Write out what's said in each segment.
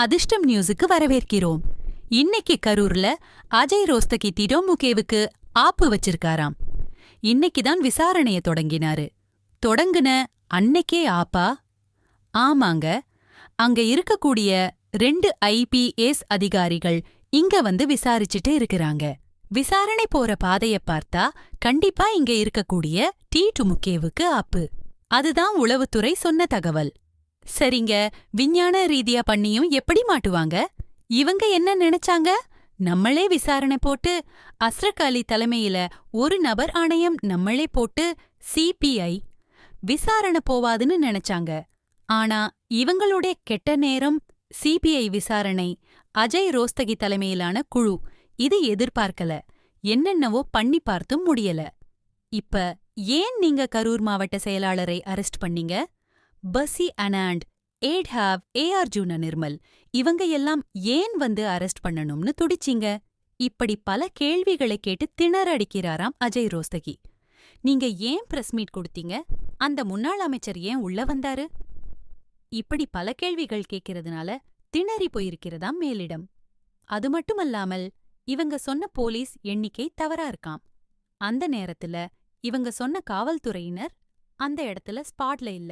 அதிர்ஷ்டம் நியூஸுக்கு வரவேற்கிறோம். இன்னைக்கு கரூர்ல அஜய் ரோஸ்தகி திடோமுகேவுக்கு ஆப்பு வச்சிருக்காராம். இன்னைக்குதான் விசாரணைய தொடங்கினாரு. தொடங்குன அன்னைக்கே ஆப்பா? ஆமாங்க. அங்க இருக்கக்கூடிய 2 IPS அதிகாரிகள் இங்க வந்து விசாரிச்சுட்டு இருக்கிறாங்க. விசாரணை போற பாதைய பார்த்தா கண்டிப்பா இங்க இருக்கக்கூடிய டிடோமுகேவுக்கு ஆப்பு. அதுதான் உளவுத்துறை சொன்ன தகவல். சரிங்க, விஞ்ஞான ரீதியா பண்ணியும் எப்படி மாட்டுவாங்க? இவங்க என்ன நினைச்சாங்க? நம்மளே விசாரணை போட்டு அஸ்ரக் அலி தலைமையில ஒரு நபர் ஆணையம் நம்மளே போட்டு CPI விசாரணை போவாதுன்னு நினைச்சாங்க. ஆனா இவங்களுடைய கெட்ட நேரம் CBI விசாரணை அஜய் ரோஸ்தகி தலைமையிலான குழு இது எதிர்பார்க்கல. என்னென்னவோ பண்ணி பார்த்தும் முடியல. இப்ப ஏன் நீங்க கரூர் மாவட்ட செயலாளரை அரெஸ்ட் பண்ணீங்க? பசி அனாண்ட், ஏட்ஹாவ், ARjuna நிர்மல் இவங்க எல்லாம் ஏன் வந்து அரெஸ்ட் பண்ணணும்னு துடிச்சிங்க? இப்படி பல கேள்விகளை கேட்டு திணறடிக்கிறாராம் அஜய் ரோஸ்தகி. நீங்க ஏன் பிரஸ் மீட் கொடுத்தீங்க? அந்த முன்னாள் அமைச்சர் ஏன் உள்ள வந்தாரு? இப்படி பல கேள்விகள் கேட்கறதுனால திணறி போயிருக்கிறதாம் மேலிடம். அது மட்டுமல்லாமல் இவங்க சொன்ன போலீஸ் எண்ணிக்கை தவறா இருக்காம். அந்த நேரத்துல இவங்க சொன்ன காவல்துறையினர் அந்த இடத்துல ஸ்பாட்ல இல்ல.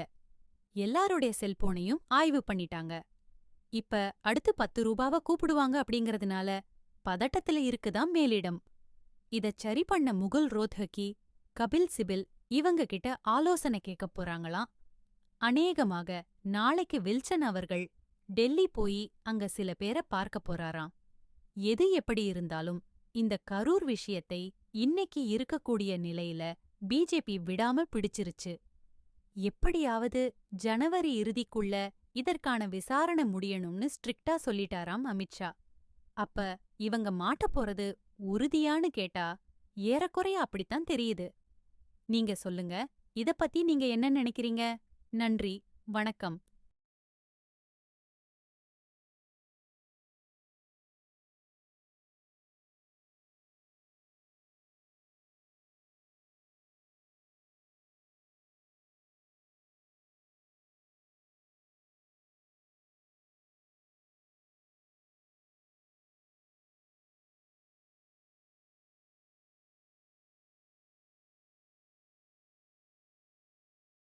எல்லாருடைய செல்போனையும் ஆய்வு பண்ணிட்டாங்க. இப்ப அடுத்து 10 ரூபாவ கூப்பிடுவாங்க அப்படிங்கறதுனால பதட்டத்துல இருக்குதாம் மேலிடம். இதச் சரி பண்ண முகுல் ரோத்ஹகி, கபில் சிபில் இவங்க கிட்ட ஆலோசனை கேட்கப் போறாங்களாம். அநேகமாக நாளைக்கு வில்சன் அவர்கள் டெல்லி போய் அங்க சில பேரை பார்க்க போறாராம். எது எப்படி இருந்தாலும் இந்த கரூர் விஷயத்தை இன்னைக்கு இருக்கக்கூடிய நிலையில BJP விடாம பிடிச்சிருச்சு. எப்படியாவது ஜனவரி இறுதிக்குள்ள இதற்கான விசாரணை முடியணும்னு ஸ்ட்ரிக்டா சொல்லிட்டாராம் அமித்ஷா. அப்ப இவங்க மாட்டப் போறது உறுதியான்னு கேட்டா ஏறக்குறைய அப்படித்தான் தெரியுது. நீங்க சொல்லுங்க, இத பத்தி நீங்க என்ன நினைக்கிறீங்க? நன்றி, வணக்கம்.